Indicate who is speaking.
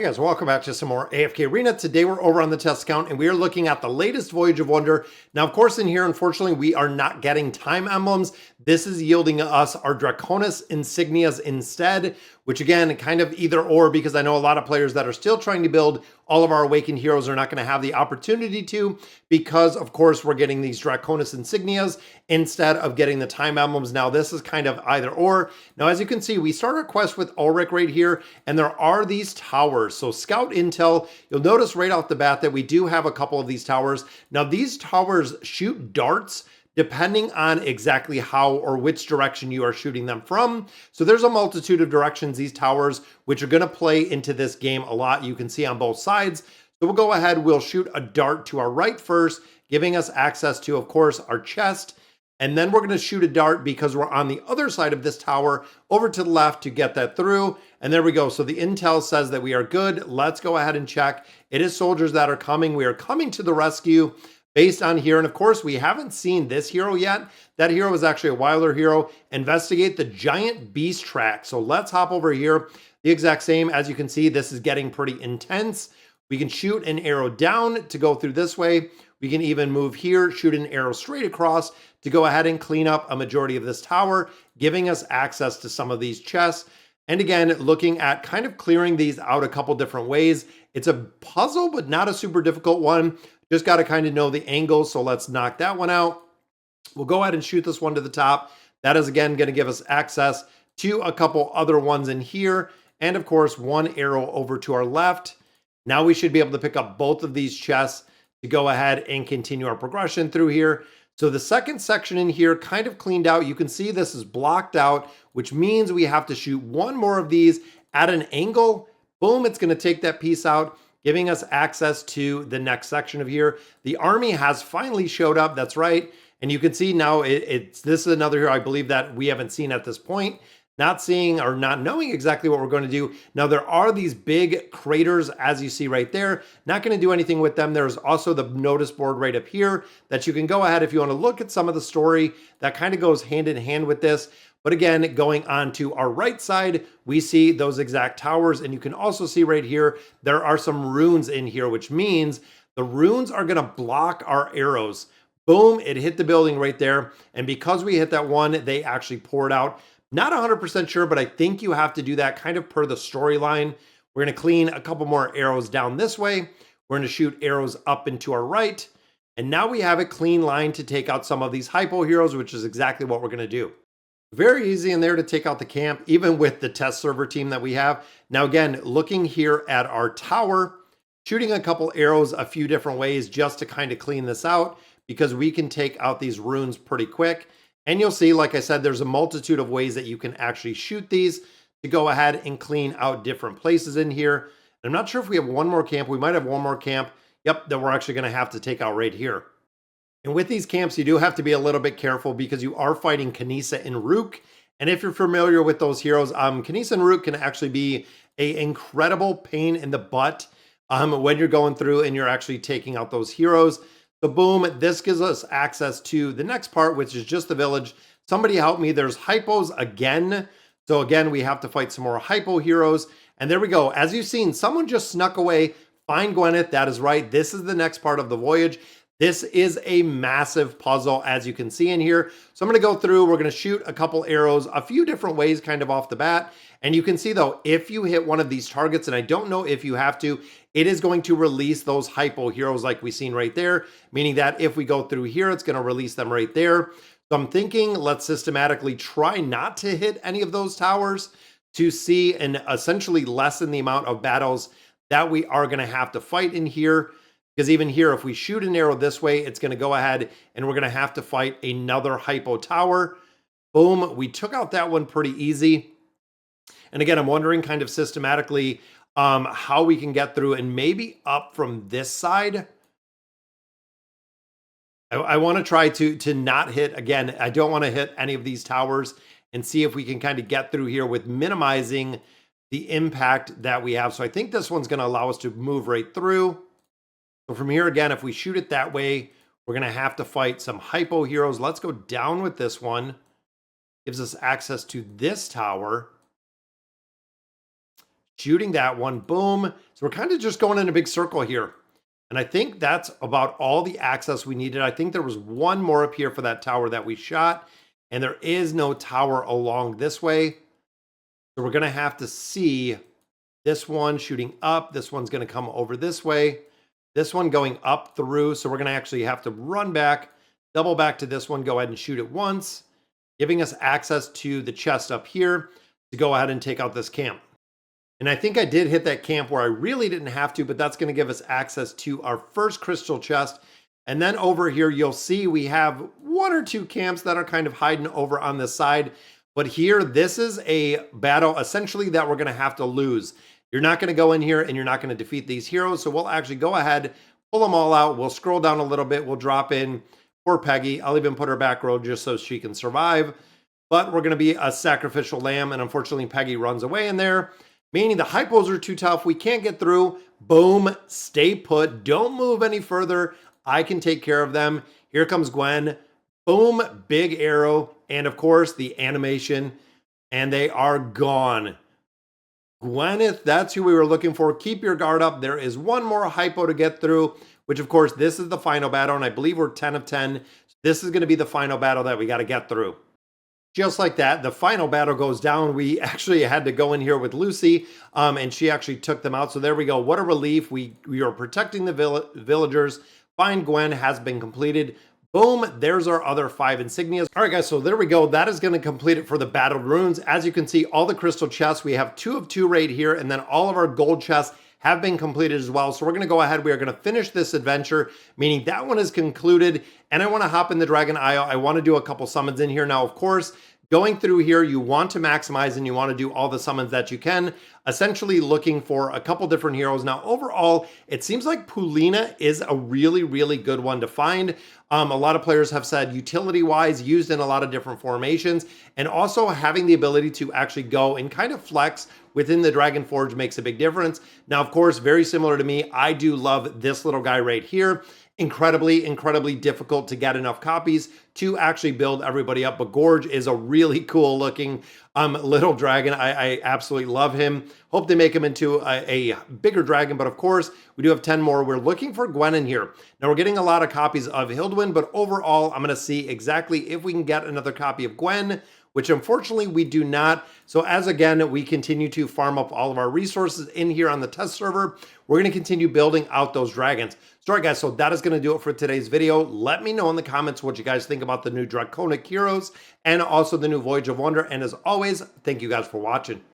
Speaker 1: Hey guys, welcome back to some more AFK Arena. Today we're over on the test account and we are looking at the latest Voyage of Wonder. Now, of course, in here, unfortunately, we are not getting time emblems. This is yielding us our Draconis insignias instead, which again, kind of either or, because I know a lot of players that are still trying to build all of our awakened heroes are not going to have the opportunity to, because of course we're getting these Draconis insignias instead of getting the time emblems. Now, this is kind of either or. Now, as you can see, we start our quest with Ulric right here, and there are these towers. So scout intel, you'll notice right off the bat that we do have a couple of these towers. Now, these towers shoot darts depending on exactly how or which direction you are shooting them from. So there's a multitude of directions, these towers, which are going to play into this game a lot. You can see on both sides. So we'll go ahead, we'll shoot a dart to our right first, giving us access to, of course, our chest. And then we're going to shoot a dart because we're on the other side of this tower over to the left to get that through. And there we go. So the intel says that we are good. Let's go ahead and check. It is soldiers that are coming. We are coming to the rescue based on here. And of course, we haven't seen this hero yet. That hero is actually a wilder hero. Investigate the giant beast track. So let's hop over here. The exact same. As you can see, this is getting pretty intense. We can shoot an arrow down to go through this way. We can even move here, shoot an arrow straight across to go ahead and clean up a majority of this tower, giving us access to some of these chests. And again, looking at kind of clearing these out a couple different ways. It's a puzzle, but not a super difficult one. Just got to kind of know the angles. So let's knock that one out. We'll go ahead and shoot this one to the top. That is again going to give us access to a couple other ones in here. And of course, one arrow over to our left. Now we should be able to pick up both of these chests to go ahead and continue our progression through here. So the second section in here kind of cleaned out. You can see this is blocked out, which means we have to shoot one more of these at an angle. Boom, it's going to take that piece out, giving us access to the next section of here. The army has finally showed up. That's right. And you can see now this is another hero I believe that we haven't seen at this point. Not seeing or not knowing exactly what we're going to do. Now, there are these big craters, as you see right there. Not going to do anything with them. There's also the notice board right up here that you can go ahead if you want to look at some of the story that kind of goes hand in hand with this. But again, going on to our right side, we see those exact towers. And you can also see right here, there are some runes in here, which means the runes are going to block our arrows. Boom, it hit the building right there. And because we hit that one, they actually poured out. Not 100% sure, but I think you have to do that kind of per the storyline. We're going to clean a couple more arrows down this way. We're going to shoot arrows up and to our right. And now we have a clean line to take out some of these hypo heroes, which is exactly what we're going to do. Very easy in there to take out the camp, even with the test server team that we have. Now, again, looking here at our tower, shooting a couple arrows a few different ways just to kind of clean this out, because we can take out these runes pretty quick. And you'll see, like I said, there's a multitude of ways that you can actually shoot these to go ahead and clean out different places in here. I'm not sure if we have one more camp. We might have one more camp. Yep, that we're actually going to have to take out right here. And with these camps, you do have to be a little bit careful because you are fighting Kanisa and Rook. And if you're familiar with those heroes, Kanisa and Rook can actually be an incredible pain in the butt when you're going through and you're actually taking out those heroes. So boom, this gives us access to the next part, which is just the village. Somebody help me. There's hypos again. So again, we have to fight some more hypo heroes. And there we go. As you've seen, someone just snuck away. Find Gwyneth. That is right. This is the next part of the voyage. This is a massive puzzle, as you can see in here. So I'm going to go through. We're going to shoot a couple arrows a few different ways kind of off the bat. And you can see, though, if you hit one of these targets, and I don't know if you have to, it is going to release those hypo heroes like we've seen right there, meaning that if we go through here, it's going to release them right there. So I'm thinking let's systematically try not to hit any of those towers to see and essentially lessen the amount of battles that we are going to have to fight in here. Because even here, if we shoot an arrow this way, it's going to go ahead and we're going to have to fight another hypo tower. Boom, we took out that one pretty easy. And again, I'm wondering kind of systematically how we can get through and maybe up from this side. I want to try to not hit, again, I don't want to hit any of these towers and see if we can kind of get through here with minimizing the impact that we have. So I think this one's going to allow us to move right through. So from here, again, if we shoot it that way, we're going to have to fight some hypo heroes. Let's go down with this one. Gives us access to this tower. shooting that one, boom. So we're kind of just going in a big circle here. And I think that's about all the access we needed. I think there was one more up here for that tower that we shot, and there is no tower along this way. So we're gonna have to see this one shooting up. This one's gonna come over this way. This one going up through. So we're gonna actually have to run back, double back to this one, go ahead and shoot it once, giving us access to the chest up here to go ahead and take out this camp. And I think I did hit that camp where I really didn't have to, but that's going to give us access to our first crystal chest. And then over here, you'll see we have one or two camps that are kind of hiding over on this side. But here, this is a battle essentially that we're going to have to lose. You're not going to go in here and you're not going to defeat these heroes. So we'll actually go ahead, pull them all out. We'll scroll down a little bit. We'll drop in poor Peggy. I'll even put her back row just so she can survive. But we're going to be a sacrificial lamb. And unfortunately, Peggy runs away in there, meaning the hypos are too tough. We can't get through. Boom, stay put. Don't move any further. I can take care of them. Here comes Gwen. Boom, big arrow. And of course, the animation. And they are gone. Gwyneth, that's who we were looking for. Keep your guard up. There is one more hypo to get through, which of course, this is the final battle. And I believe we're 10 of 10. This is going to be the final battle that we got to get through. Just like that, the final battle goes down. We actually had to go in here with Lucy, and she actually took them out. So there we go. What a relief. We are protecting the villagers. Find Gwen has been completed. Boom, there's our other 5 insignias. All right, guys, so there we go. That is going to complete it for the Battled Runes. As you can see, all the crystal chests, we have 2 of 2 right here, and then all of our gold chests have been completed as well. So we're going to go ahead. We are going to finish this adventure, meaning that one is concluded. And I want to hop in the Dragon Isle. I want to do a couple summons in here. Now, of course, going through here, you want to maximize and you want to do all the summons that you can, essentially looking for a couple different heroes. Now, overall, it seems like Pulina is a really, really good one to find. A lot of players have said utility-wise, used in a lot of different formations, and also having the ability to actually go and kind of flex within the Dragon Forge makes a big difference. Now, of course, very similar to me, I do love this little guy right here. Incredibly, incredibly difficult to get enough copies to actually build everybody up. But Gorge is a really cool looking little dragon. I absolutely love him. Hope they make him into a bigger dragon. But of course, we do have 10 more. We're looking for Gwen in here. Now we're getting a lot of copies of Hildwyn, but overall, I'm going to see exactly if we can get another copy of Gwen, which unfortunately we do not. So as again, we continue to farm up all of our resources in here on the test server, we're going to continue building out those dragons. So all right, guys, so that is going to do it for today's video. Let me know in the comments what you guys think about the new Draconic Heroes and also the new Voyage of Wonder. And as always, thank you guys for watching.